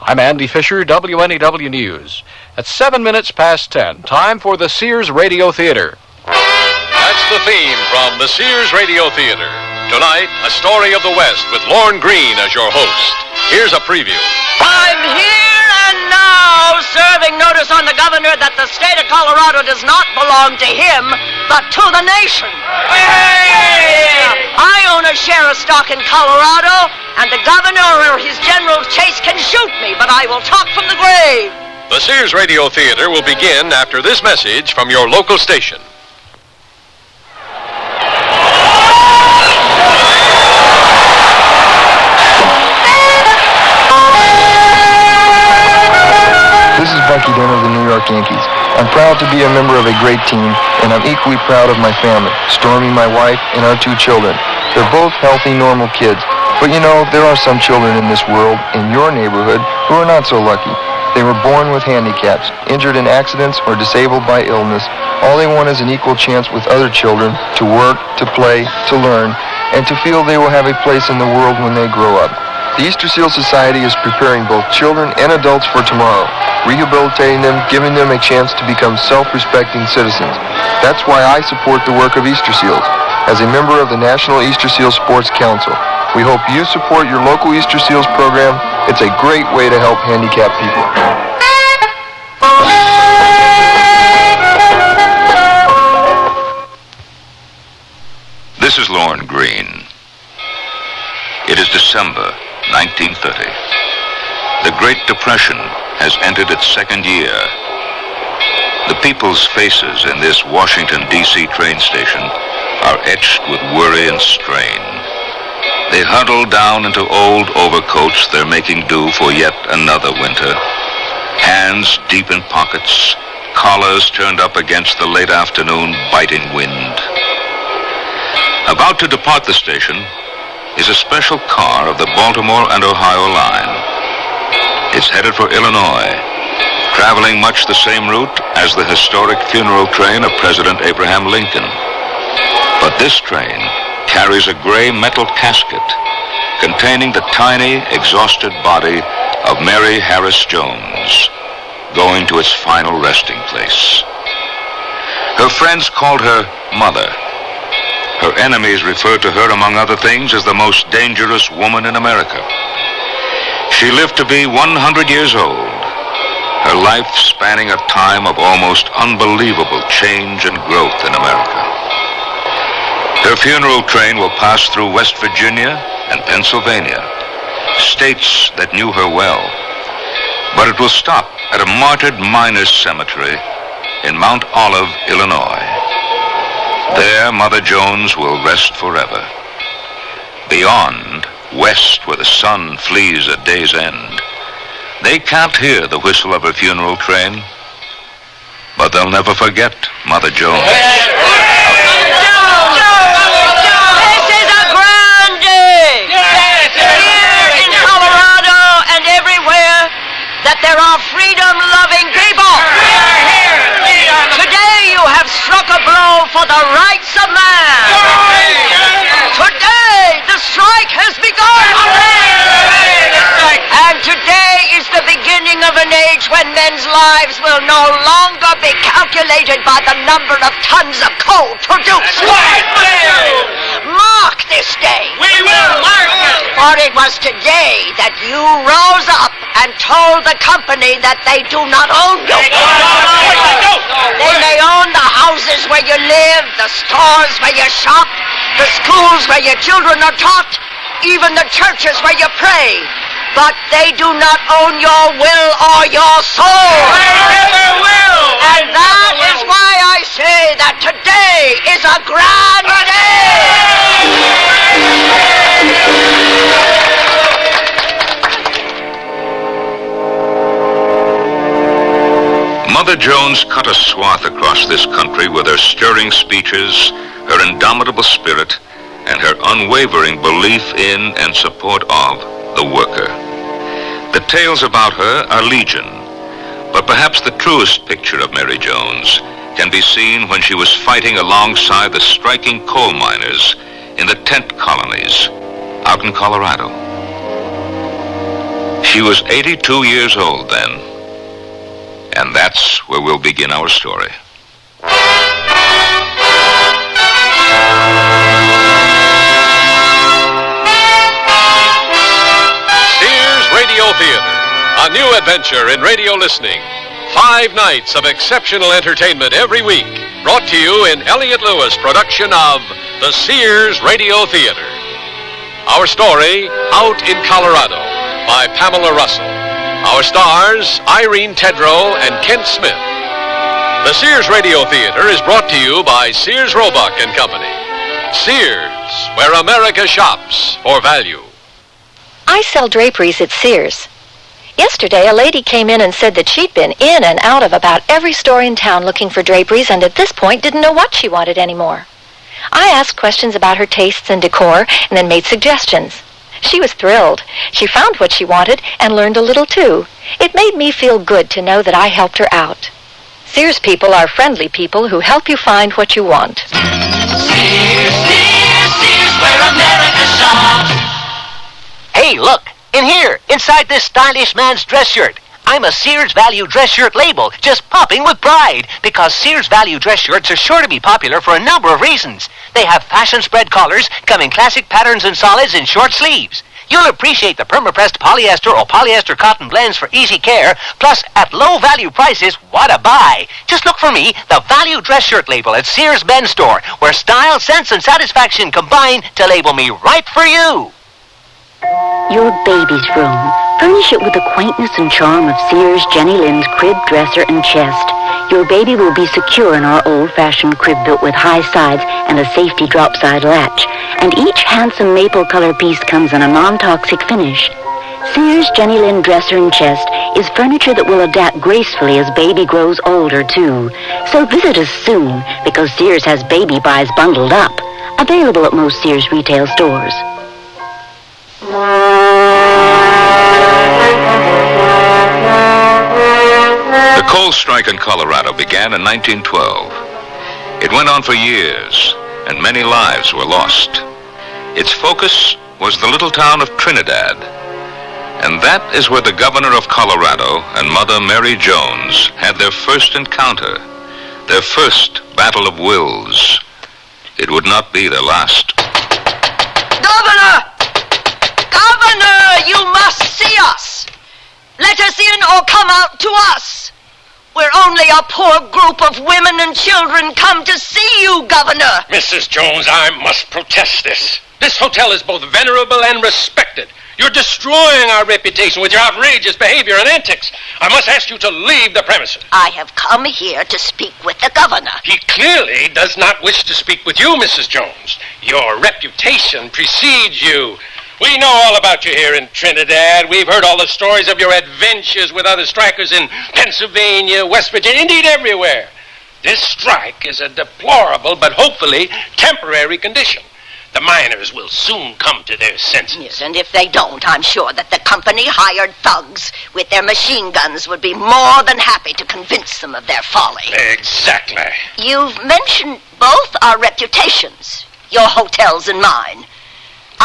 I'm Andy Fisher, WNEW News. At 7 minutes past 10, time for the Sears Radio Theater. That's the theme from the Sears Radio Theater. Tonight, a story of the West with Lorne Greene as your host. Here's a preview. I'm here and now serving notice on the governor that the state of Colorado does not belong to him, but to the nation. Hey! I own a share of stock in Colorado, and the governor or his General Chase can shoot me, but I will talk from the grave. The Sears Radio Theater will begin after this message from your local station. This is Bucky Dent of the New York Yankees. I'm proud to be a member of a great team, and I'm equally proud of my family, Stormy, my wife, and our 2 children. They're both healthy, normal kids. But you know, there are some children in this world, in your neighborhood, who are not so lucky. They were born with handicaps, injured in accidents, or disabled by illness. All they want is an equal chance with other children to work, to play, to learn, and to feel they will have a place in the world when they grow up. The Easter Seal Society is preparing both children and adults for tomorrow, rehabilitating them, giving them a chance to become self-respecting citizens. That's why I support the work of Easter Seals. As a member of the National Easter Seal Sports Council, we hope you support your local Easter Seals program. It's a great way to help handicapped people. This is Lorne Greene. It is December 1930. The Great Depression has entered its second year. The people's faces in this Washington, D.C. train station are etched with worry and strain. They huddle down into old overcoats they're making do for yet another winter. Hands deep in pockets, collars turned up against the late afternoon biting wind. About to depart the station is a special car of the Baltimore and Ohio line. It's headed for Illinois, traveling much the same route as the historic funeral train of President Abraham Lincoln. But this train carries a gray metal casket containing the tiny, exhausted body of Mary Harris Jones, going to its final resting place. Her friends called her Mother. Her enemies referred to her, among other things, as the most dangerous woman in America. She lived to be 100 years old, her life spanning a time of almost unbelievable change and growth in America. Her funeral train will pass through West Virginia and Pennsylvania, states that knew her well, but it will stop at a martyred miners' cemetery in Mount Olive, Illinois. There, Mother Jones will rest forever. Beyond, west where the sun flees at day's end, they can't hear the whistle of her funeral train, but they'll never forget Mother Jones. This is a grand day. Here in Colorado and everywhere that there are freedom-loving people. Today you have struck a blow for the rights of man. Today the strike has begun. And today is the beginning of an age when men's lives will no longer be calculated by the number of tons of coal produced. Mark this day. We will mark it. For it was today that you rose up and told the company that they do not own you. They may own the houses where you live, the stores where you shop, the schools where your children are taught, even the churches where you pray. But they do not own your will or your soul. And that is why I say that today is a grand day. Mother Jones cut a swath across this country with her stirring speeches, her indomitable spirit, and her unwavering belief in and support of the worker. The tales about her are legion, but perhaps the truest picture of Mary Jones can be seen when she was fighting alongside the striking coal miners in the tent colonies out in Colorado. She was 82 years old then. And that's where we'll begin our story. Sears Radio Theater, a new adventure in radio listening. 5 nights of exceptional entertainment every week, brought to you in Elliott Lewis' production of the Sears Radio Theater. Our story, Out in Colorado, by Pamela Russell. Our stars, Irene Tedrow and Kent Smith. The Sears Radio Theater is brought to you by Sears Roebuck and Company. Sears, where America shops for value. I sell draperies at Sears. Yesterday, a lady came in and said that she'd been in and out of about every store in town looking for draperies and at this point didn't know what she wanted anymore. I asked questions about her tastes and decor and then made suggestions. She was thrilled. She found what she wanted and learned a little too. It made me feel good to know that I helped her out. Sears people are friendly people who help you find what you want. Sears, where America shops. Hey, look! In here, inside this stylish man's dress shirt. I'm a Sears Value dress shirt label, just popping with pride, because Sears Value dress shirts are sure to be popular for a number of reasons. They have fashion spread collars, come in classic patterns and solids, and short sleeves. You'll appreciate the perma-pressed polyester or polyester cotton blends for easy care, plus at low value prices, what a buy. Just look for me, the Value dress shirt label at Sears Men's Store, where style, sense, and satisfaction combine to label me right for you. Your baby's room. Furnish it with the quaintness and charm of Sears Jenny Lind's crib, dresser, and chest. Your baby will be secure in our old-fashioned crib built with high sides and a safety drop-side latch. And each handsome maple color piece comes in a non-toxic finish. Sears Jenny Lind dresser and chest is furniture that will adapt gracefully as baby grows older, too. So visit us soon, because Sears has baby buys bundled up. Available at most Sears retail stores. The coal strike in Colorado began in 1912. It went on for years, and many lives were lost. Its focus was the little town of Trinidad, and that is where the governor of Colorado and Mother Mary Jones had their first encounter, their first battle of wills. It would not be their last. Governor! Governor, you must see us. Let us in or come out to us. We're only a poor group of women and children come to see you, Governor. Mrs. Jones, I must protest this. This hotel is both venerable and respected. You're destroying our reputation with your outrageous behavior and antics. I must ask you to leave the premises. I have come here to speak with the governor. He clearly does not wish to speak with you, Mrs. Jones. Your reputation precedes you. We know all about you here in Trinidad. We've heard all the stories of your adventures with other strikers in Pennsylvania, West Virginia, indeed everywhere. This strike is a deplorable but hopefully temporary condition. The miners will soon come to their senses. Yes, and if they don't, I'm sure that the company hired thugs with their machine guns would be more than happy to convince them of their folly. Exactly. You've mentioned both our reputations, your hotel's and mine.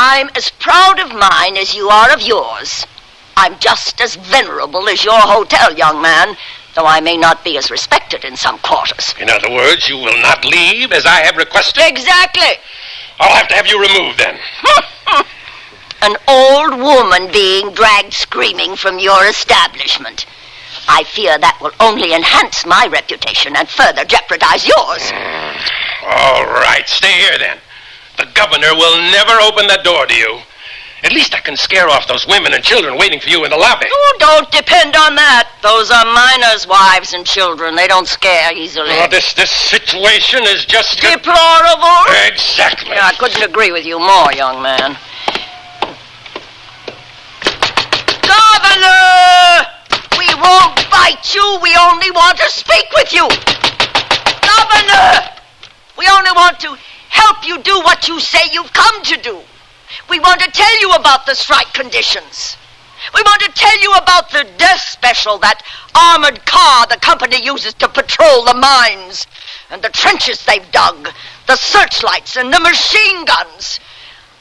I'm as proud of mine as you are of yours. I'm just as venerable as your hotel, young man, though I may not be as respected in some quarters. In other words, you will not leave as I have requested? Exactly. I'll have to have you removed then. An old woman being dragged screaming from your establishment. I fear that will only enhance my reputation and further jeopardize yours. All right, stay here then. The governor will never open that door to you. At least I can scare off those women and children waiting for you in the lobby. Oh, don't depend on that. Those are miners' wives and children. They don't scare easily. Oh, this situation is just... deplorable? Exactly. Yeah, I couldn't agree with you more, young man. Governor! We won't bite you. We only want to speak with you. Governor! We only want to help you do what you say you've come to do. We want to tell you about the strike conditions. We want to tell you about the death special, that armored car the company uses to patrol the mines, and the trenches they've dug, the searchlights and the machine guns.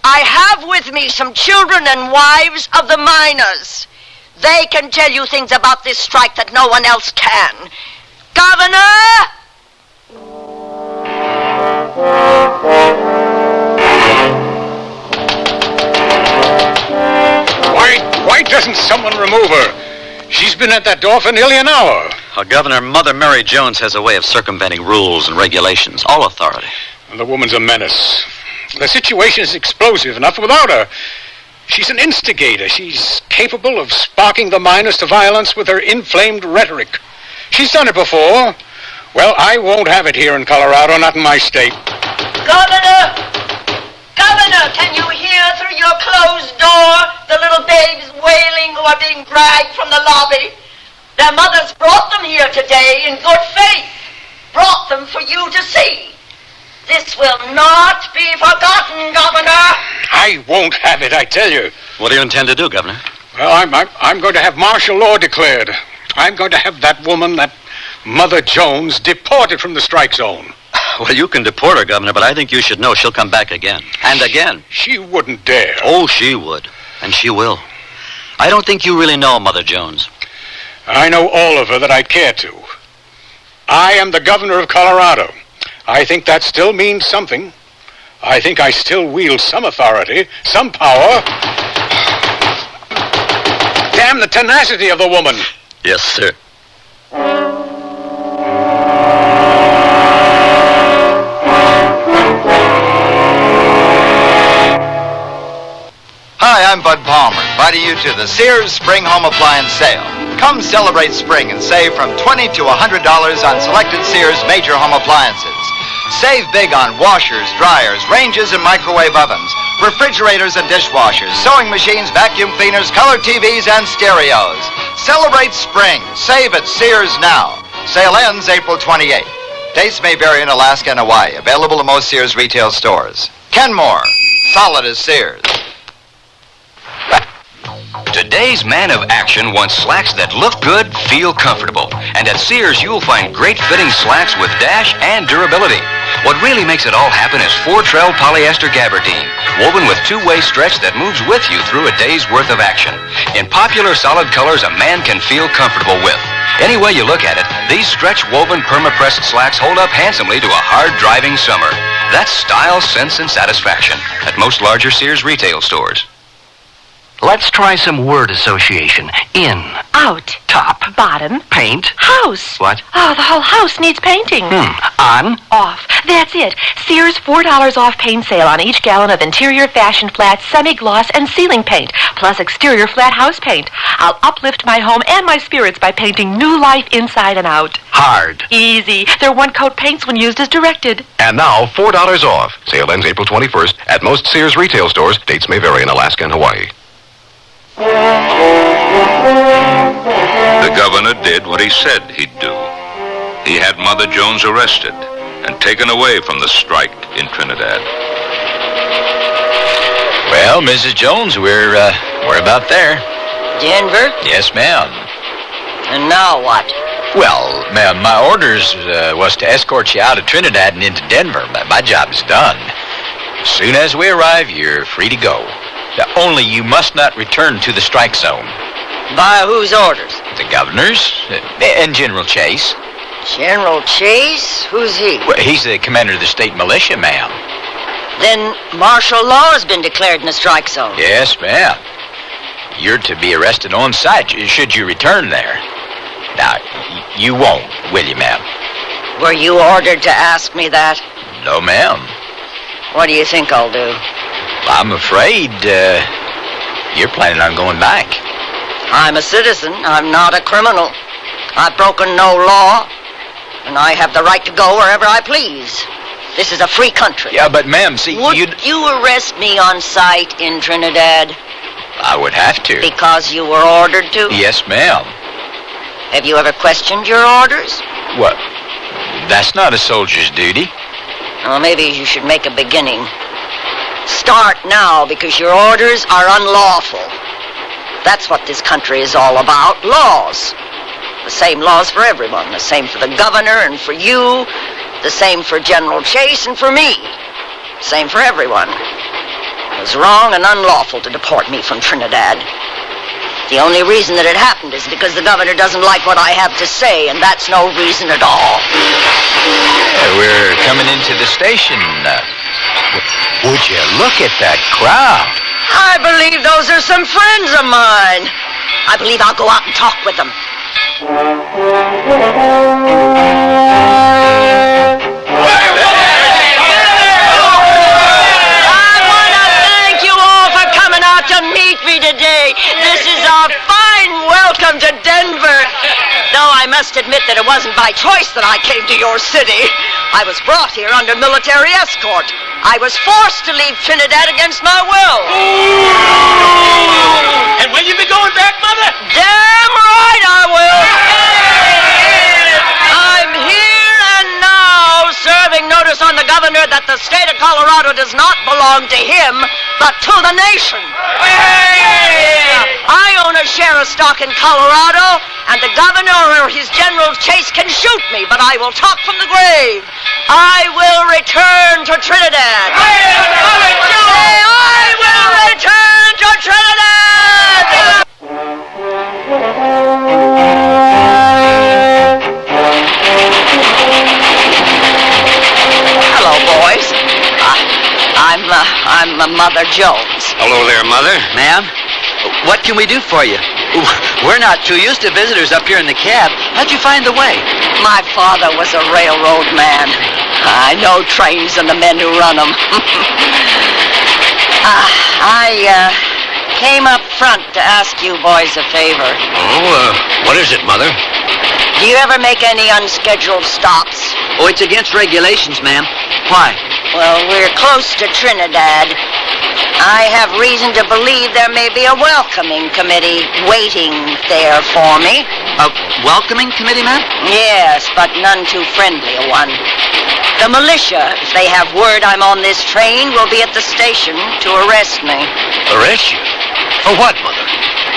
I have with me some children and wives of the miners. They can tell you things about this strike that no one else can. Governor! Why doesn't someone remove her? She's been at that door for nearly an hour. Governor, Mother Mary Jones has a way of circumventing rules and regulations, all authority. The woman's a menace. The situation is explosive enough without her. She's an instigator. She's capable of sparking the miners to violence with her inflamed rhetoric. She's done it before. Well, I won't have it here in Colorado, not in my state. Governor! Governor, can you hear through your closed door the little babes wailing who are being dragged from the lobby? Their mothers brought them here today in good faith. Brought them for you to see. This will not be forgotten, Governor. I won't have it, I tell you. What do you intend to do, Governor? Well, I'm going to have martial law declared. I'm going to have that woman, that Mother Jones, deported from the strike zone. Well, you can deport her, Governor, but I think you should know she'll come back again. And again. She wouldn't dare. Oh, she would. And she will. I don't think you really know Mother Jones. I know all of her that I'd care to. I am the governor of Colorado. I think that still means something. I think I still wield some authority, some power. Damn the tenacity of the woman. Yes, sir. Hi, I'm Bud Palmer, inviting you to the Sears Spring Home Appliance Sale. Come celebrate spring and save from $20 to $100 on selected Sears major home appliances. Save big on washers, dryers, ranges, and microwave ovens, refrigerators and dishwashers, sewing machines, vacuum cleaners, color TVs, and stereos. Celebrate spring. Save at Sears now. Sale ends April 28th. Dates may vary in Alaska and Hawaii. Available in most Sears retail stores. Kenmore. Solid as Sears. Today's man of action wants slacks that look good, feel comfortable. And at Sears, you'll find great fitting slacks with dash and durability. What really makes it all happen is 4-trell polyester gabardine, woven with two-way stretch that moves with you through a day's worth of action. In popular solid colors a man can feel comfortable with. Any way you look at it, these stretch-woven perma-pressed slacks hold up handsomely to a hard-driving summer. That's style, sense, and satisfaction at most larger Sears retail stores. Let's try some word association. In. Out. Top. Bottom. Paint. House. What? Oh, the whole house needs painting. On. Off. That's it. Sears $4 off paint sale on each gallon of interior fashion flat, semi-gloss, and ceiling paint, plus exterior flat house paint. I'll uplift my home and my spirits by painting new life inside and out. Hard. Easy. They're one-coat paints when used as directed. And now, $4 off. Sale ends April 21st at most Sears retail stores. Dates may vary in Alaska and Hawaii. The governor did what he said he'd do. He had Mother Jones arrested and taken away from the strike in Trinidad. Well, Mrs. Jones, we're about there. Denver? Yes, ma'am. And now what? Well, ma'am, my orders was to escort you out of Trinidad and into Denver. My job's done. As soon as we arrive, you're free to go. Only you must not return to the strike zone. By whose orders? The governor's and General Chase. General Chase? Who's he? Well, he's the commander of the state militia, ma'am. Then martial law has been declared in the strike zone. Yes, ma'am. You're to be arrested on sight should you return there. Now, you won't, will you, ma'am? Were you ordered to ask me that? No, ma'am. What do you think I'll do? I'm afraid you're planning on going back. I'm a citizen. I'm not a criminal. I've broken no law, and I have the right to go wherever I please. This is a free country. Yeah, but ma'am, see, Would you arrest me on sight in Trinidad? I would have to. Because you were ordered to? Yes, ma'am. Have you ever questioned your orders? What? That's not a soldier's duty. Well, maybe you should make a beginning. Start now, because your orders are unlawful. That's what this country is all about, laws. The same laws for everyone, the same for the governor and for you, the same for General Chase and for me, same for everyone. It was wrong and unlawful to deport me from Trinidad. The only reason that it happened is because the governor doesn't like what I have to say, and that's no reason at all. Yeah, we're coming into the station. Would you look at that crowd? I believe those are some friends of mine. I believe I'll go out and talk with them. To meet me today. This is a fine welcome to Denver. Though I must admit that it wasn't by choice that I came to your city. I was brought here under military escort. I was forced to leave Trinidad against my will. Ooh. And will you be going back, Mother? Damn right I will. I'm here and now serving notice on the governor that the state of Colorado does not belong to him, but to the nation. I own a share of stock in Colorado, and the governor or his General Chase can shoot me, but I will talk from the grave. I will return to Trinidad. I will return to Trinidad! Hello, boys. I'm Mother Jones. Hello there, Mother. Ma'am, what can we do for you? We're not too used to visitors up here in the cab. How'd you find the way? My father was a railroad man. I know trains and the men who run them. I came up front to ask you boys a favor. Oh, what is it, Mother? Do you ever make any unscheduled stops? Oh, it's against regulations, ma'am. Why? Well, we're close to Trinidad. I have reason to believe there may be a welcoming committee waiting there for me. A welcoming committee, ma'am? Yes, but none too friendly a one. The militia, if they have word I'm on this train, will be at the station to arrest me. Arrest you? For what, Mother?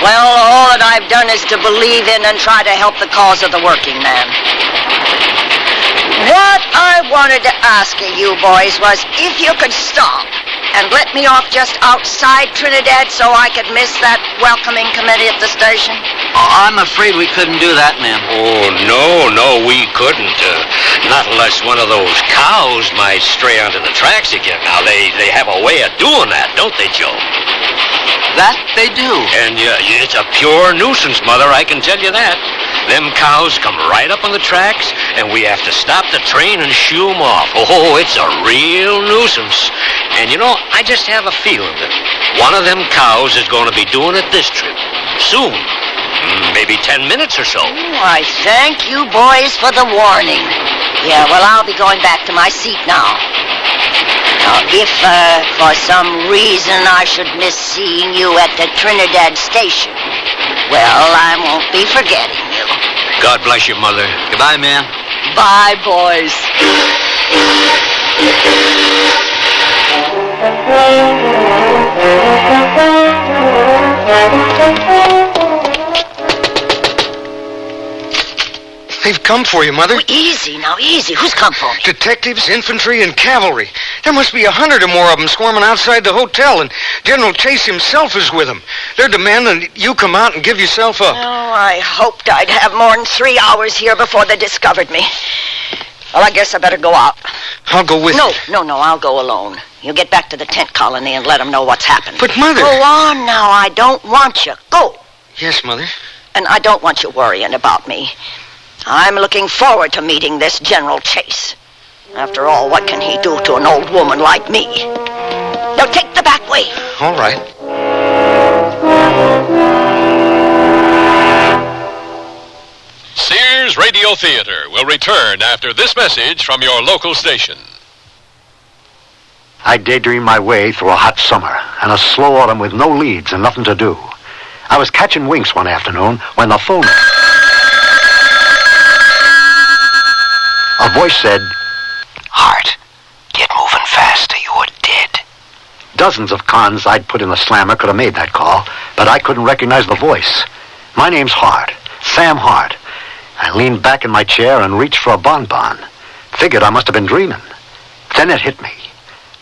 Well, all that I've done is to believe in and try to help the cause of the working man. What I wanted to ask of you boys was if you could stop and let me off just outside Trinidad so I could miss that welcoming committee at the station. Oh, I'm afraid we couldn't do that, ma'am. Oh, no, we couldn't. Not unless one of those cows might stray onto the tracks again. Now, they have a way of doing that, don't they, Joe? That they do. And it's a pure nuisance, Mother, I can tell you that. Them cows come right up on the tracks, and we have to stop the train and shoo them off. Oh, it's a real nuisance. And, I just have a feeling that one of them cows is going to be doing it this trip. Soon. Maybe 10 minutes or so. Oh, I thank you boys for the warning. Yeah, well, I'll be going back to my seat now. Now, if for some reason I should miss seeing you at the Trinidad station, well, I won't be forgetting you. God bless you, Mother. Goodbye, ma'am. Bye, boys. They've come for you, Mother. Oh, easy, now, easy. Who's come for me? Detectives, infantry, and cavalry. There must be 100 or more of them swarming outside the hotel, and General Chase himself is with them. They're demanding that you come out and give yourself up. Oh, I hoped I'd have more than 3 hours here before they discovered me. Well, I guess I better go out. I'll go with you. No, I'll go alone. You get back to the tent colony and let them know what's happened. But, Mother... Go on now. I don't want you. Go. Yes, Mother. And I don't want you worrying about me. I'm looking forward to meeting this General Chase. After all, what can he do to an old woman like me? Now take the back way. All right. Sears Radio Theater will return after this message from your local station. I daydreamed my way through a hot summer and a slow autumn with no leads and nothing to do. I was catching winks one afternoon when the phone... A voice said, Hart, get moving faster, you're dead. Dozens of cons I'd put in the slammer could have made that call, but I couldn't recognize the voice. My name's Hart, Sam Hart. I leaned back in my chair and reached for a bonbon. Figured I must have been dreaming. Then it hit me.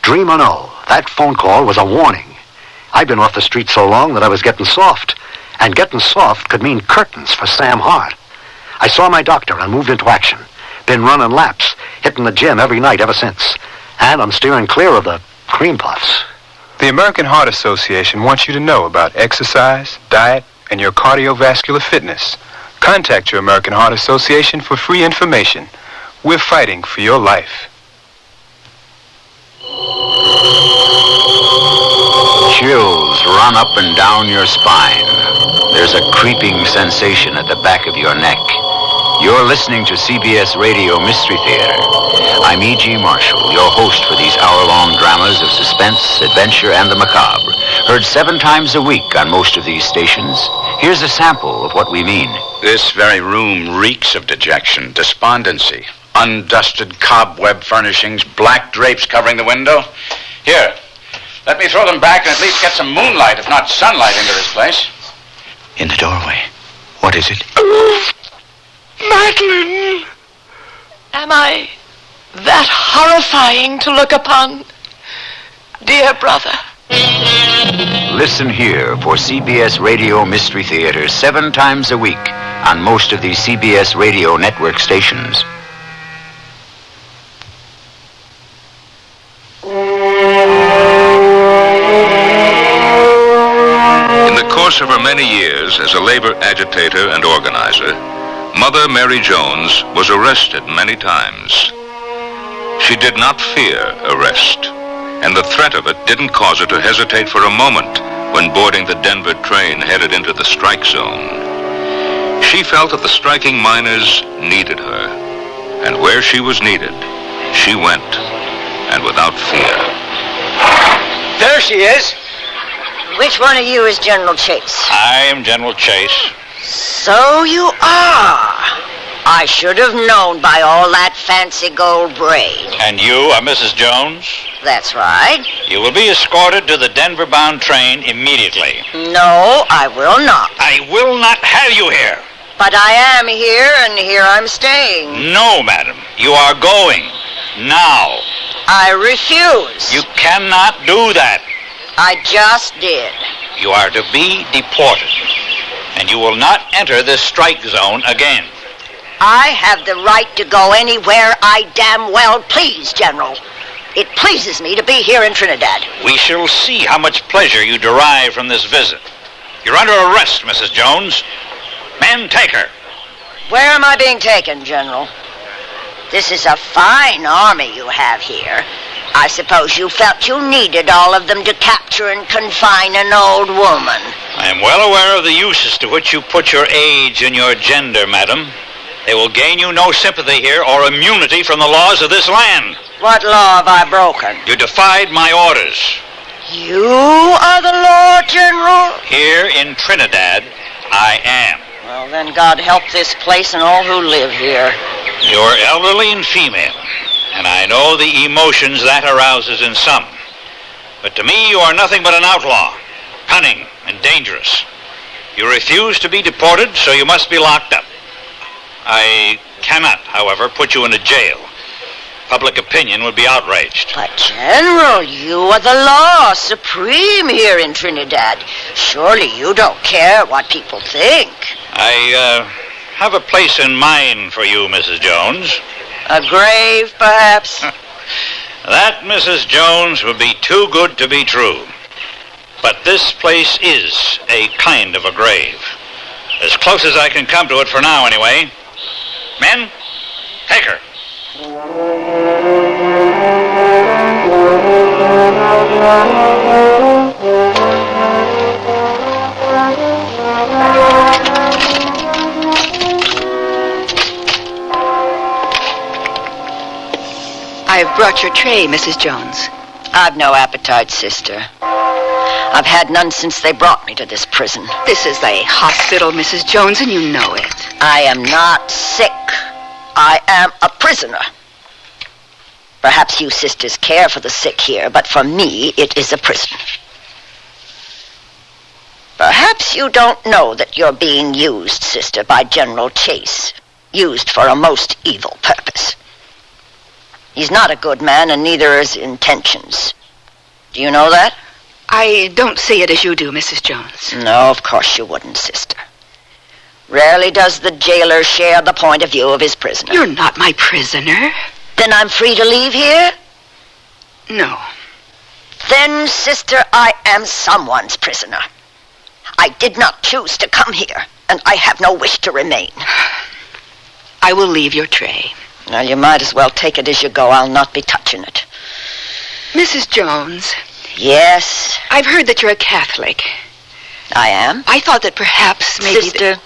Dream or no, that phone call was a warning. I'd been off the street so long that I was getting soft. And getting soft could mean curtains for Sam Hart. I saw my doctor and moved into action. Been running laps, hitting the gym every night ever since. And I'm steering clear of the cream puffs. The American Heart Association wants you to know about exercise, diet, and your cardiovascular fitness. Contact your American Heart Association for free information. We're fighting for your life. Chills run up and down your spine. There's a creeping sensation at the back of your neck. You're listening to CBS Radio Mystery Theater. I'm E.G. Marshall, your host for these hour-long dramas of suspense, adventure, and the macabre. Heard 7 times a week on most of these stations. Here's a sample of what we mean. This very room reeks of dejection, despondency, undusted cobweb furnishings, black drapes covering the window. Here, let me throw them back and at least get some moonlight, if not sunlight, into this place. In the doorway. What is it? Madeline! Am I that horrifying to look upon, dear brother? Listen here for CBS Radio Mystery Theater 7 times a week on most of these CBS Radio network stations. In the course of her many years as a labor agitator and organizer, Mother Mary Jones was arrested many times. She did not fear arrest, and the threat of it didn't cause her to hesitate for a moment when boarding the Denver train headed into the strike zone. She felt that the striking miners needed her, and where she was needed, she went, and without fear. There she is. Which one of you is General Chase? I am General Chase. So you are. I should have known by all that fancy gold braid. And you are Mrs. Jones? That's right. You will be escorted to the Denver-bound train immediately. No, I will not. I will not have you here. But I am here, and here I'm staying. No, madam. You are going. Now. I refuse. You cannot do that. I just did. You are to be deported. And you will not enter this strike zone again. I have the right to go anywhere I damn well please, General. It pleases me to be here in Trinidad. We shall see how much pleasure you derive from this visit. You're under arrest, Mrs. Jones. Men, take her. Where am I being taken, General? This is a fine army you have here. I suppose you felt you needed all of them to capture and confine an old woman. I am well aware of the uses to which you put your age and your gender, madam. They will gain you no sympathy here or immunity from the laws of this land. What law have I broken? You defied my orders. You are the law, General? Here in Trinidad, I am. Well, then God help this place and all who live here. You're elderly and female, and I know the emotions that arouses in some. But to me, you are nothing but an outlaw, cunning and dangerous. You refuse to be deported, so you must be locked up. I cannot, however, put you in a jail. Public opinion would be outraged. But, General, you are the law supreme here in Trinidad. Surely you don't care what people think. I have a place in mind for you, Mrs. Jones. A grave, perhaps? That, Mrs. Jones, would be too good to be true. But this place is a kind of a grave. As close as I can come to it for now, anyway. Men, take her. I've brought your tray, Mrs. Jones. I've no appetite, sister. I've had none since they brought me to this prison. This is a hospital, Mrs. Jones, and you know it. I am not sick. I am a prisoner. Perhaps you sisters care for the sick here, but for me, it is a prison. Perhaps you don't know that you're being used, sister, by General Chase. Used for a most evil purpose. He's not a good man, and neither is his intentions. Do you know that? I don't see it as you do, Mrs. Jones. No, of course you wouldn't, sister. Rarely does the jailer share the point of view of his prisoner. You're not my prisoner. Then I'm free to leave here? No. Then, sister, I am someone's prisoner. I did not choose to come here, and I have no wish to remain. I will leave your tray. Now, you might as well take it as you go. I'll not be touching it. Mrs. Jones. Yes? I've heard that you're a Catholic. I am? I thought that perhaps maybe... Sister,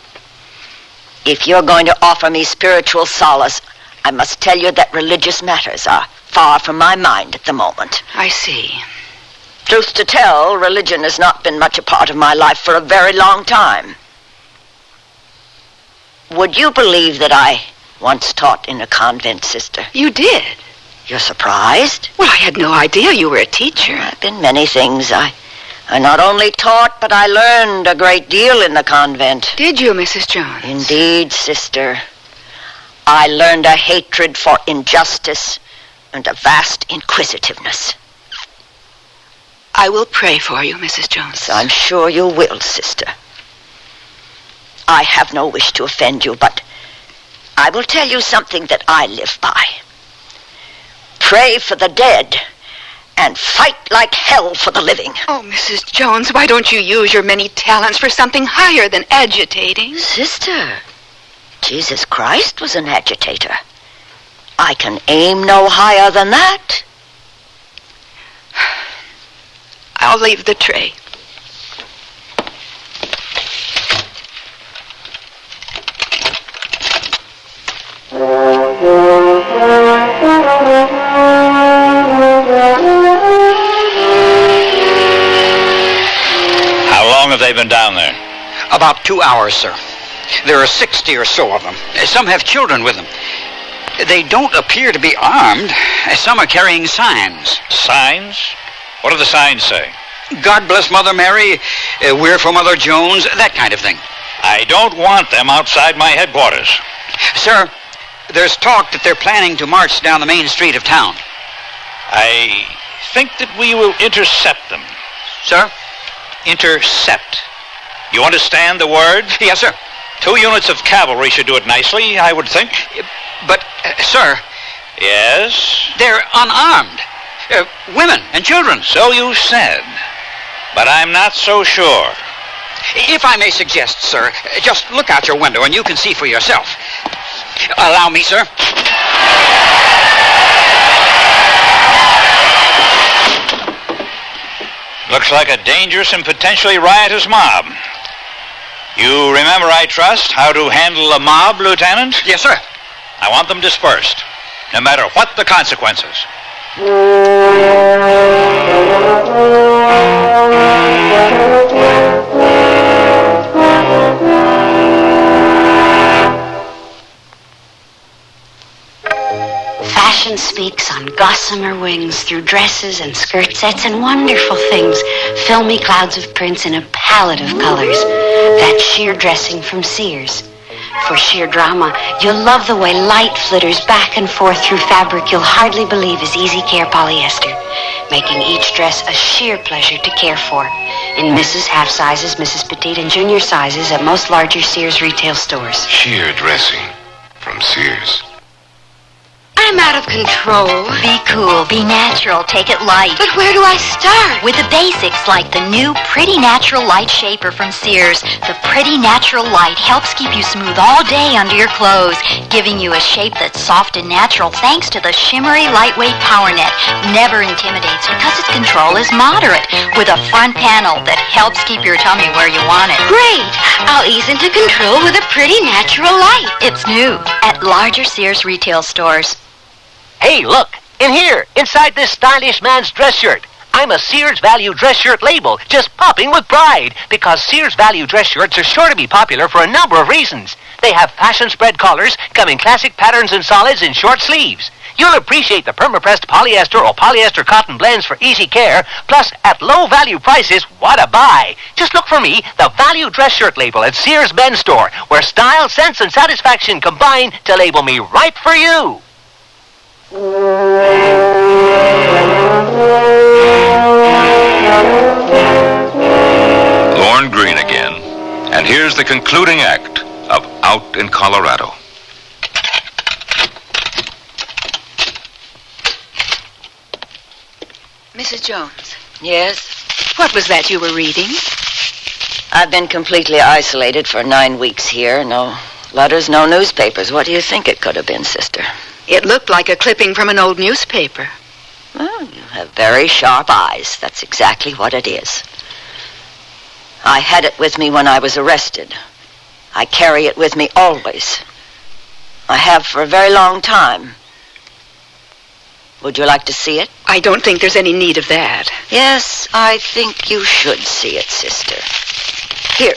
if you're going to offer me spiritual solace, I must tell you that religious matters are far from my mind at the moment. I see. Truth to tell, religion has not been much a part of my life for a very long time. Would you believe that I once taught in a convent, sister? You did? You're surprised? Well, I had no idea you were a teacher. I've been many things. I not only taught, but I learned a great deal in the convent. Did you, Mrs. Jones? Indeed, sister. I learned a hatred for injustice and a vast inquisitiveness. I will pray for you, Mrs. Jones. I'm sure you will, sister. I have no wish to offend you, but I will tell you something that I live by. Pray for the dead and fight like hell for the living. Oh, Mrs. Jones, why don't you use your many talents for something higher than agitating? Sister, Jesus Christ was an agitator. I can aim no higher than that. I'll leave the tray. How long have they been down there? About 2 hours, sir. There are 60 or so of them. Some have children with them. They don't appear to be armed. Some are carrying signs. Signs? What do the signs say? God bless Mother Mary, we're for Mother Jones, that kind of thing. I don't want them outside my headquarters. Sir, there's talk that they're planning to march down the main street of town. I think that we will intercept them. Sir? Intercept. You understand the word? Yes, sir. 2 units of cavalry should do it nicely, I would think. But, sir... Yes? They're unarmed. Women and children. So you said. But I'm not so sure. If I may suggest, sir, just look out your window and you can see for yourself. Allow me, sir. Looks like a dangerous and potentially riotous mob. You remember, I trust, how to handle a mob, Lieutenant? Yes, sir. I want them dispersed, no matter what the consequences. Fashion speaks on gossamer wings through dresses and skirt sets and wonderful things, filmy clouds of prints in a palette of colors. That sheer dressing from Sears. For sheer drama, you'll love the way light flitters back and forth through fabric you'll hardly believe is easy care polyester, making each dress a sheer pleasure to care for. In Mrs. Half sizes, Mrs. Petite, and junior sizes at most larger Sears retail stores. Sheer dressing from Sears. I'm out of control. Be cool, be natural, take it light. But where do I start? With the basics like the new Pretty Natural Light Shaper from Sears. The Pretty Natural Light helps keep you smooth all day under your clothes, giving you a shape that's soft and natural thanks to the shimmery lightweight power net. Never intimidates because its control is moderate, with a front panel that helps keep your tummy where you want it. Great! I'll ease into control with a Pretty Natural Light. It's new at larger Sears retail stores. Hey, look, in here, inside this stylish man's dress shirt. I'm a Sears Value dress shirt label, just popping with pride, because Sears Value dress shirts are sure to be popular for a number of reasons. They have fashion spread collars, come in classic patterns and solids and short sleeves. You'll appreciate the perma-pressed polyester or polyester cotton blends for easy care, plus at low value prices, what a buy. Just look for me, the Value dress shirt label at Sears Men's Store, where style, sense, and satisfaction combine to label me right for you. Lorne Greene again, and here's the concluding act of Out in Colorado. Mrs. Jones. Yes? What was that you were reading? I've been completely isolated for 9 weeks here. No letters, no newspapers. What do you think it could have been, sister? It looked like a clipping from an old newspaper. Well, you have very sharp eyes. That's exactly what it is. I had it with me when I was arrested. I carry it with me always. I have for a very long time. Would you like to see it? I don't think there's any need of that. Yes, I think you should see it, sister. Here,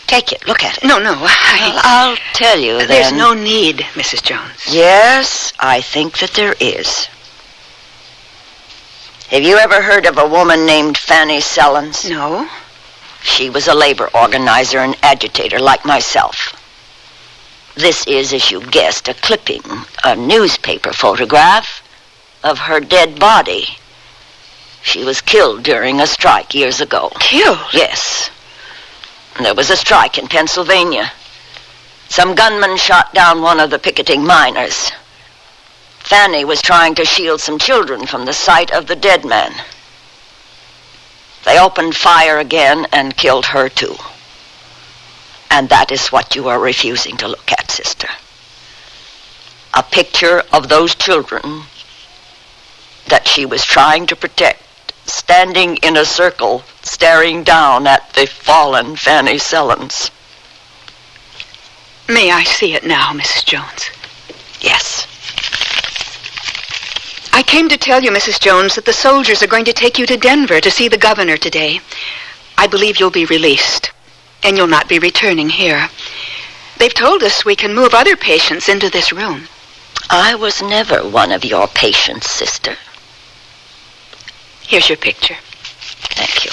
take it. Look at it. No. I'll tell you then. There's no need, Mrs. Jones. Yes, I think that there is. Have you ever heard of a woman named Fanny Sellins? No. She was a labor organizer and agitator like myself. This is, as you guessed, a clipping, a newspaper photograph of her dead body. She was killed during a strike years ago. Killed? Yes. There was a strike in Pennsylvania. Some gunman shot down one of the picketing miners. Fanny was trying to shield some children from the sight of the dead man. They opened fire again and killed her too. And that is what you are refusing to look at, sister. A picture of those children that she was trying to protect, standing in a circle, staring down at the fallen Fanny Sellins. May I see it now, Mrs. Jones? Yes. I came to tell you, Mrs. Jones, that the soldiers are going to take you to Denver to see the governor today. I believe you'll be released, and you'll not be returning here. They've told us we can move other patients into this room. I was never one of your patients, sister. Here's your picture. Thank you.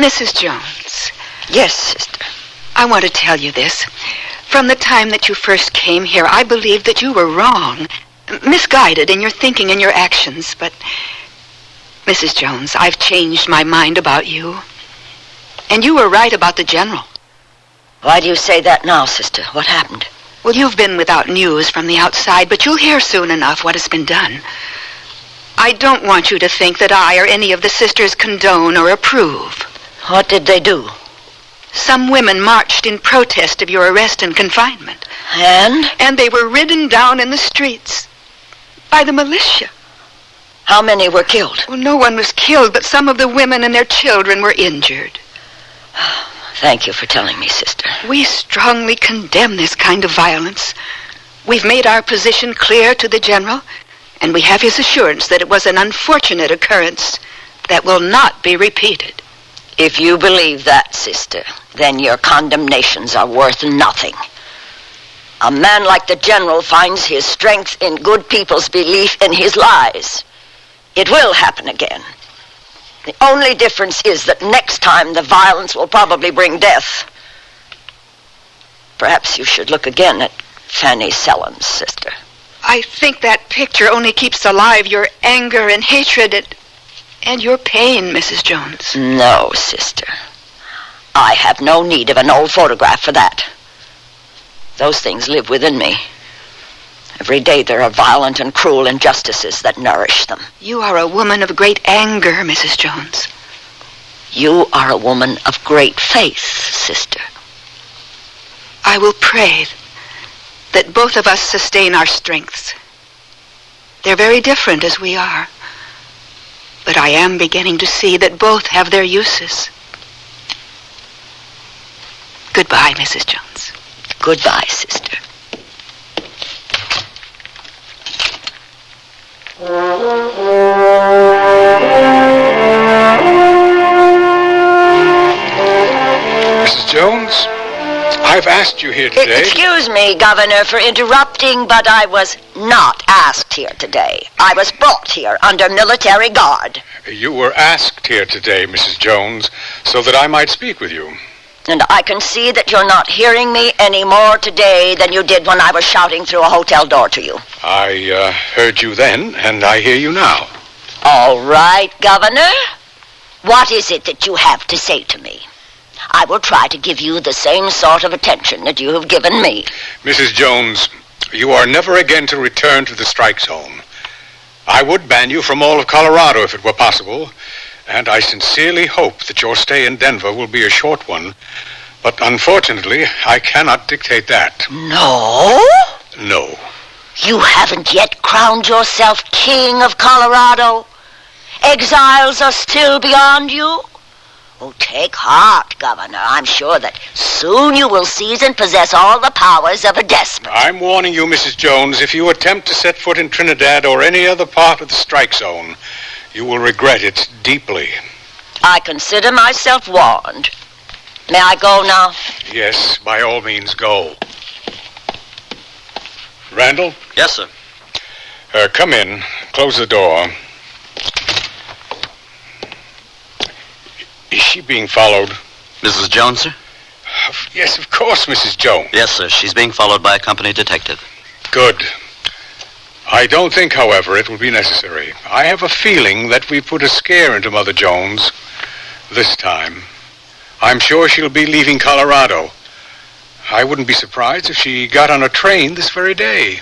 Mrs. Jones. Yes, sister. I want to tell you this. From the time that you first came here, I believed that you were wrong, misguided in your thinking and your actions, but, Mrs. Jones, I've changed my mind about you. And you were right about the general. Why do you say that now, sister? What happened? Well, you've been without news from the outside, but you'll hear soon enough what has been done. I don't want you to think that I or any of the sisters condone or approve. What did they do? Some women marched in protest of your arrest and confinement. And? And they were ridden down in the streets by the militia. How many were killed? Well, no one was killed, but some of the women and their children were injured. Thank you for telling me, sister. We strongly condemn this kind of violence. We've made our position clear to the general, and we have his assurance that it was an unfortunate occurrence that will not be repeated. If you believe that, sister, then your condemnations are worth nothing. A man like the general finds his strength in good people's belief in his lies. It will happen again. The only difference is that next time the violence will probably bring death. Perhaps you should look again at Fanny Sellins, sister. I think that picture only keeps alive your anger and hatred and your pain, Mrs. Jones. No, sister. I have no need of an old photograph for that. Those things live within me. Every day there are violent and cruel injustices that nourish them. You are a woman of great anger, Mrs. Jones. You are a woman of great faith, sister. I will pray that both of us sustain our strengths. They're very different as we are. But I am beginning to see that both have their uses. Goodbye, Mrs. Jones. Goodbye, sister. Mrs. Jones, I've asked you here today. Excuse me, Governor, for interrupting, but I was not asked here today. I was brought here under military guard. You were asked here today, Mrs. Jones, so that I might speak with you. And I can see that you're not hearing me any more today than you did when I was shouting through a hotel door to you. I heard you then, and I hear you now. All right, Governor. What is it that you have to say to me? I will try to give you the same sort of attention that you have given me. Mrs. Jones, you are never again to return to the strike zone. I would ban you from all of Colorado if it were possible, and I sincerely hope that your stay in Denver will be a short one. But unfortunately, I cannot dictate that. No? No. You haven't yet crowned yourself king of Colorado? Exiles are still beyond you? Oh, take heart, Governor. I'm sure that soon you will seize and possess all the powers of a despot. I'm warning you, Mrs. Jones, if you attempt to set foot in Trinidad or any other part of the strike zone, you will regret it deeply. I consider myself warned. May I go now? Yes, by all means, go. Randall? Yes, sir. Come in. Close the door. Is she being followed? Mrs. Jones, sir? Yes, of course, Mrs. Jones. Yes, sir. She's being followed by a company detective. Good. I don't think, however, it will be necessary. I have a feeling that we put a scare into Mother Jones this time. I'm sure she'll be leaving Colorado. I wouldn't be surprised if she got on a train this very day.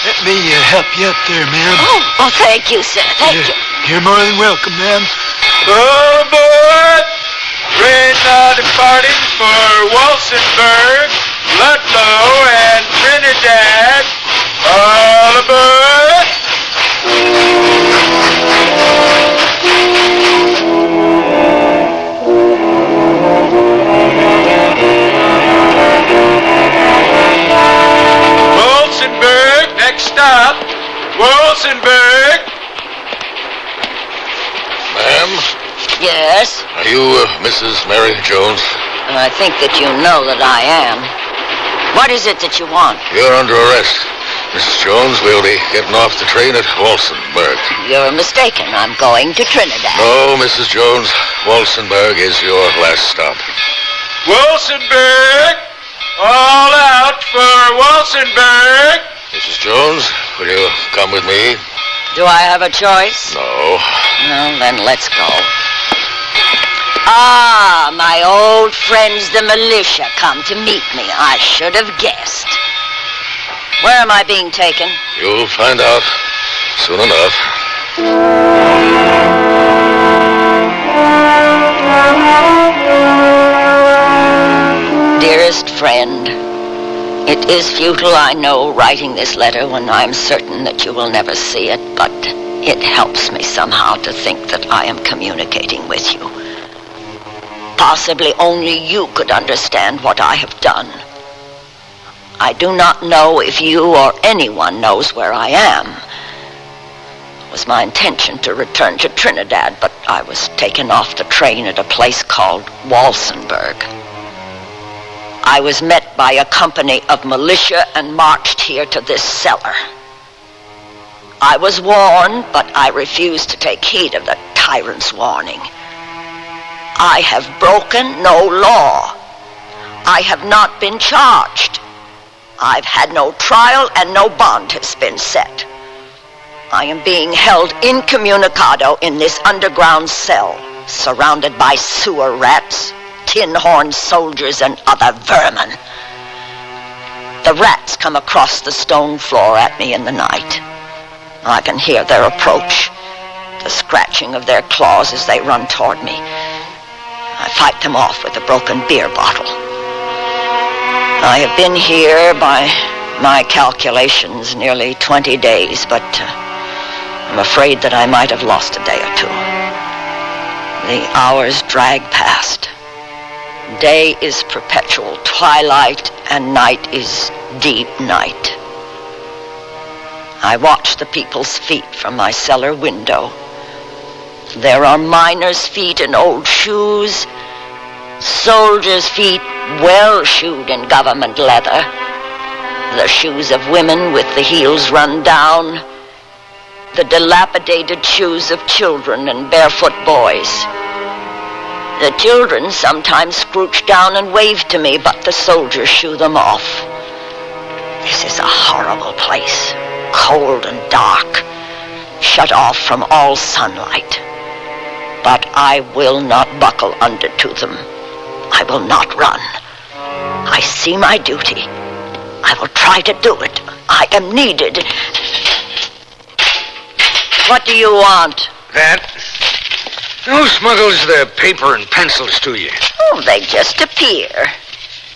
Let me help you up there, ma'am. Oh, thank you, sir. Thank you. You're more than welcome, ma'am. All aboard! Train now departing for Walsenburg, Ludlow, and Trinidad. All aboard! Walsenburg, next stop. Walsenburg. Ma'am? Yes? Are you Mrs. Mary Jones? I think that you know that I am. What is it that you want? You're under arrest. Mrs. Jones, we'll be getting off the train at Walsenburg. You're mistaken. I'm going to Trinidad. No, Mrs. Jones. Walsenburg is your last stop. Walsenburg! All out for Walsenburg! Mrs. Jones, will you come with me? Do I have a choice? No. Well, then let's go. Ah, my old friends, the militia, come to meet me. I should have guessed. Where am I being taken? You'll find out soon enough. Dearest friend, it is futile, I know, writing this letter when I'm certain that you will never see it, but it helps me somehow to think that I am communicating with you. Possibly only you could understand what I have done. I do not know if you or anyone knows where I am. It was my intention to return to Trinidad, but I was taken off the train at a place called Walsenburg. I was met by a company of militia and marched here to this cellar. I was warned, but I refused to take heed of the tyrant's warning. I have broken no law. I have not been charged. I've had no trial and no bond has been set. I am being held incommunicado in this underground cell, surrounded by sewer rats, tin-horned soldiers, and other vermin. The rats come across the stone floor at me in the night. I can hear their approach, the scratching of their claws as they run toward me. I fight them off with a broken beer bottle. I have been here, by my calculations, nearly 20 days, but I'm afraid that I might have lost a day or two. The hours drag past. Day is perpetual twilight, and night is deep night. I watch the people's feet from my cellar window. There are miners' feet in old shoes, soldiers' feet well-shoed in government leather, the shoes of women with the heels run down, the dilapidated shoes of children and barefoot boys. The children sometimes scrooch down and wave to me, but the soldiers shoo them off. This is a horrible place. Cold and dark. Shut off from all sunlight. But I will not buckle under to them. I will not run. I see my duty. I will try to do it. I am needed. What do you want? That? Who smuggles the paper and pencils to you? Oh, they just appear.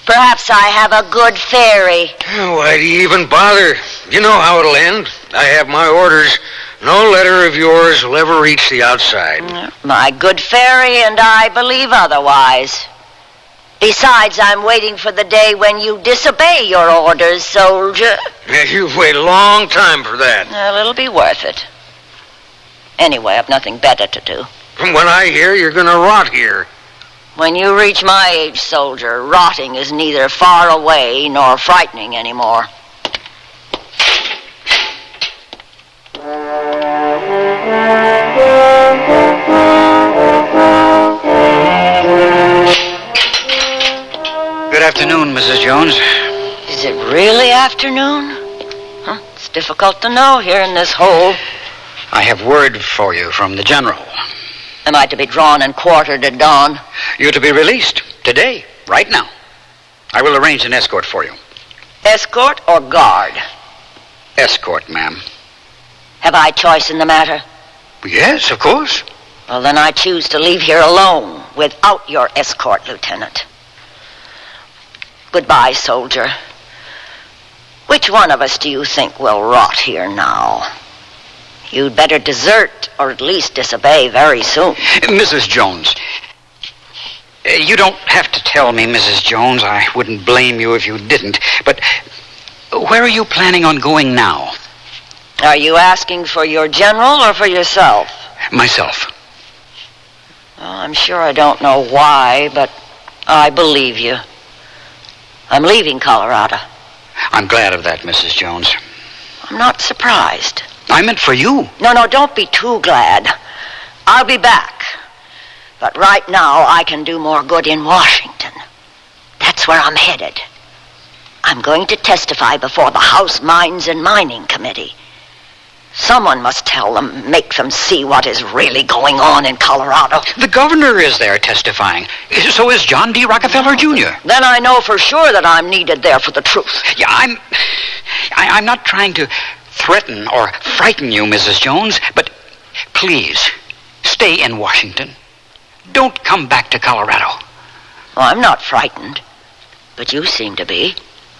Perhaps I have a good fairy. Why do you even bother? You know how it'll end. I have my orders. No letter of yours will ever reach the outside. My good fairy and I believe otherwise. Besides, I'm waiting for the day when you disobey your orders, soldier. Yeah, you've waited a long time for that. Well, it'll be worth it. Anyway, I've nothing better to do. From what I hear, you're going to rot here. When you reach my age, soldier, rotting is neither far away nor frightening anymore. Good afternoon, Mrs. Jones. Is it really afternoon? Huh? It's difficult to know here in this hole. I have word for you from the general. Am I to be drawn and quartered at dawn? You're to be released today, right now. I will arrange an escort for you. Escort or guard? Escort, ma'am. Have I choice in the matter? Yes, of course. Well, then I choose to leave here alone without your escort, Lieutenant. Goodbye, soldier. Which one of us do you think will rot here now? You'd better desert, or at least disobey very soon. Mrs. Jones, you don't have to tell me, Mrs. Jones. I wouldn't blame you if you didn't. But where are you planning on going now? Are you asking for your general or for yourself? Myself. Well, I'm sure I don't know why, but I believe you. I'm leaving Colorado. I'm glad of that, Mrs. Jones. I'm not surprised. I meant for you. No, don't be too glad. I'll be back. But right now, I can do more good in Washington. That's where I'm headed. I'm going to testify before the House Mines and Mining Committee. Someone must tell them, make them see what is really going on in Colorado. The governor is there testifying. So is John D. Rockefeller Jr. Then I know for sure that I'm needed there for the truth. Yeah, I'm not trying to threaten or frighten you, Mrs. Jones, but please, stay in Washington. Don't come back to Colorado. Oh, I'm not frightened, but you seem to be.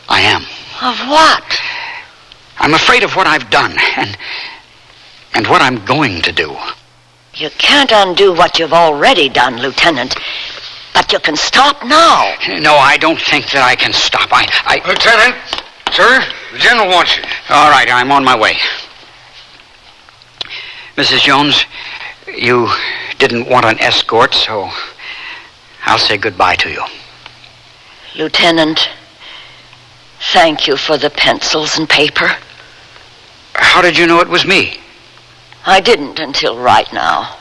I am. Of what? I'm afraid of what I've done and what I'm going to do. You can't undo what you've already done, Lieutenant, but you can stop now. No, I don't think that I can stop. Lieutenant, sir, the general wants you. All right, I'm on my way. Mrs. Jones, you didn't want an escort, so I'll say goodbye to you. Lieutenant, thank you for the pencils and paper. How did you know it was me? I didn't until right now.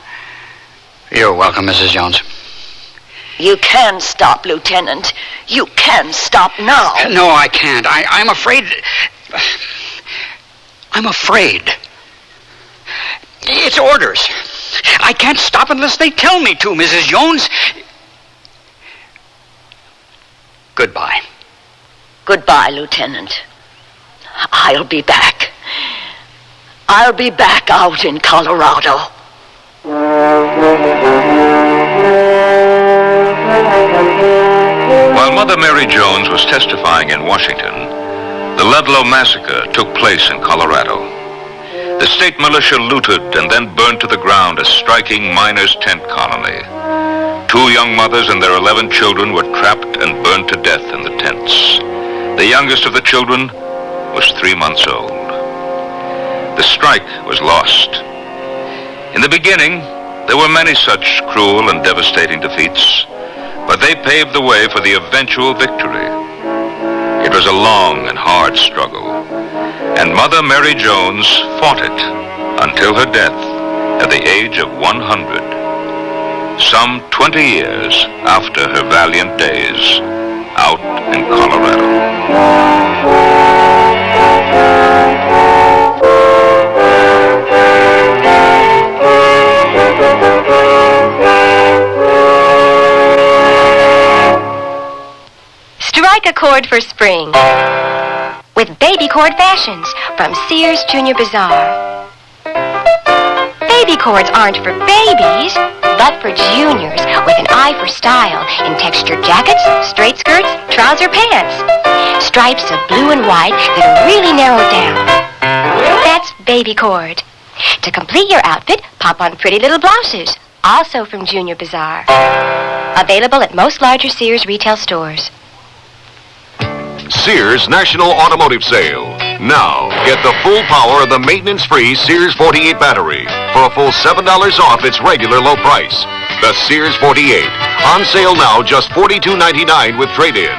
You're welcome, Mrs. Jones. You can stop, Lieutenant. You can stop now. No, I can't. I'm afraid... I'm afraid. It's orders. I can't stop unless they tell me to, Mrs. Jones. Goodbye. Goodbye, Lieutenant. I'll be back. I'll be back out in Colorado. While Mother Mary Jones was testifying in Washington, the Ludlow Massacre took place in Colorado. The state militia looted and then burned to the ground a striking miners' tent colony. 2 young mothers and their 11 children were trapped and burned to death in the tents. The youngest of the children was 3 months old. The strike was lost. In the beginning, there were many such cruel and devastating defeats, but they paved the way for the eventual victory. It was a long and hard struggle, and Mother Mary Jones fought it until her death at the age of 100, some 20 years after her valiant days out in Colorado. cord for spring. With baby cord fashions from Sears Junior Bazaar. Baby cords aren't for babies, but for juniors with an eye for style in textured jackets, straight skirts, trouser pants. Stripes of blue and white that are really narrowed down. That's baby cord. To complete your outfit, pop on pretty little blouses, also from Junior Bazaar. Available at most larger Sears retail stores. Sears National Automotive Sale. Now, get the full power of the maintenance-free Sears 48 battery for a full $7 off its regular low price. The Sears 48. On sale now, just $42.99 with trade-in.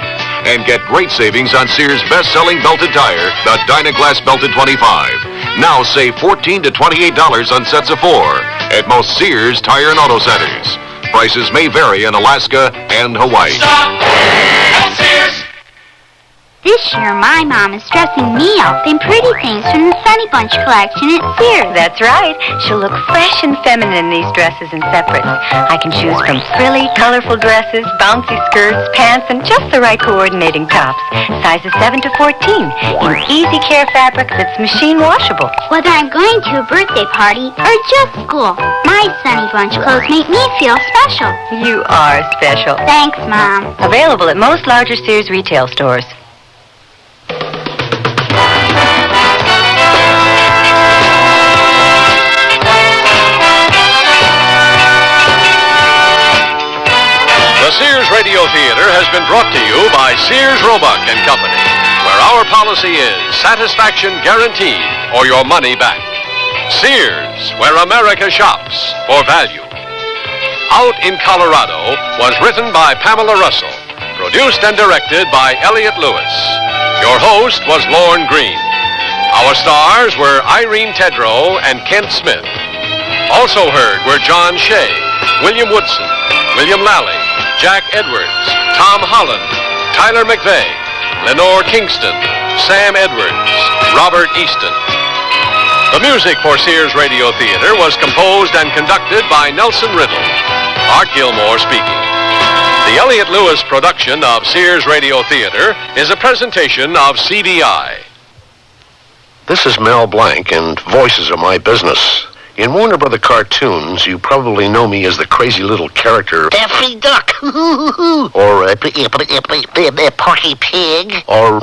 And get great savings on Sears' best-selling belted tire, the Dynaglass Belted 25. Now save $14 to $28 on sets of 4 at most Sears Tire and Auto Centers. Prices may vary in Alaska and Hawaii. Stop! At Sears! This year, my mom is dressing me up in pretty things from the Sunny Bunch collection at Sears. That's right. She'll look fresh and feminine in these dresses and separates. I can choose from frilly, colorful dresses, bouncy skirts, pants, and just the right coordinating tops. Sizes 7 to 14 in easy care fabric that's machine washable. Whether I'm going to a birthday party or just school, my Sunny Bunch clothes make me feel special. You are special. Thanks, Mom. Available at most larger Sears retail stores. The Sears Radio Theater has been brought to you by Sears Roebuck and Company, where our policy is satisfaction guaranteed or your money back. Sears, where America shops for value. Out in Colorado was written by Pamela Russell, produced and directed by Elliott Lewis. Your host was Lorne Green. Our stars were Irene Tedrow and Kent Smith. Also heard were John Shea, William Woodson, William Lally, Jack Edwards, Tom Holland, Tyler McVeigh, Lenore Kingston, Sam Edwards, Robert Easton. The music for Sears Radio Theater was composed and conducted by Nelson Riddle. Art Gilmore speaking. The Elliott Lewis production of Sears Radio Theater is a presentation of CBI. This is Mel Blanc, and voices are my business. In Warner Brother cartoons, you probably know me as the crazy little character Daffy Duck. or Porky Pig. or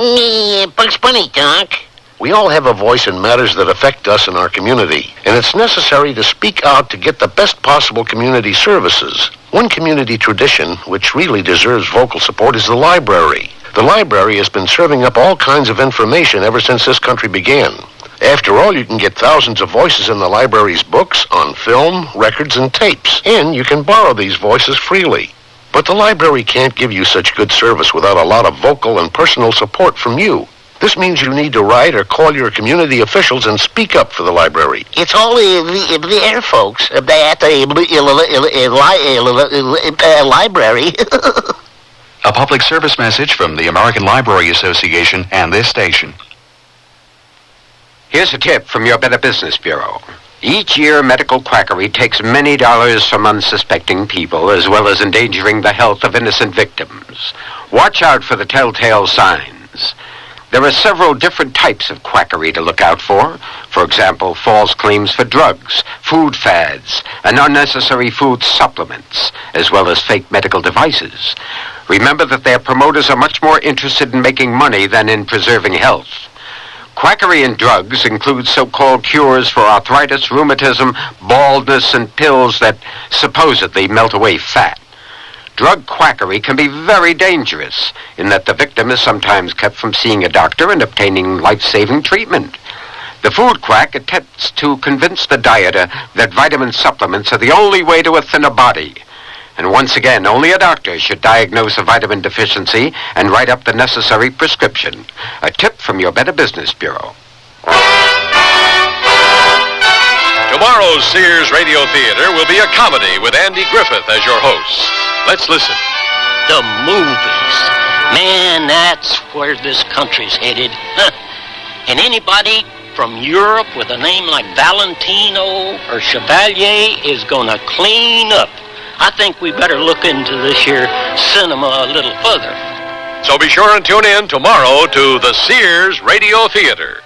Bugs Bunny, Doc. we all have a voice in matters that affect us in our community, and it's necessary to speak out to get the best possible community services. One community tradition which really deserves vocal support is the library. The library has been serving up all kinds of information ever since this country began. After all, you can get thousands of voices in the library's books, on film, records, and tapes, and you can borrow these voices freely. But the library can't give you such good service without a lot of vocal and personal support from you. This means you need to write or call your community officials and speak up for the library. It's all there, folks, at the library. A public service message from the American Library Association and this station. Here's a tip from your Better Business Bureau. Each year, medical quackery takes many dollars from unsuspecting people, as well as endangering the health of innocent victims. Watch out for the telltale signs. There are several different types of quackery to look out for. For example, false claims for drugs, food fads, and unnecessary food supplements, as well as fake medical devices. Remember that their promoters are much more interested in making money than in preserving health. Quackery in drugs includes so-called cures for arthritis, rheumatism, baldness, and pills that supposedly melt away fat. Drug quackery can be very dangerous in that the victim is sometimes kept from seeing a doctor and obtaining life-saving treatment. The food quack attempts to convince the dieter that vitamin supplements are the only way to a thinner body. And once again, only a doctor should diagnose a vitamin deficiency and write up the necessary prescription. A tip from your Better Business Bureau. Tomorrow's Sears Radio Theater will be a comedy with Andy Griffith as your host. Let's listen. The movies. Man, that's where this country's headed. And anybody from Europe with a name like Valentino or Chevalier is gonna clean up. I think we better look into this here cinema a little further. So be sure and tune in tomorrow to the Sears Radio Theater.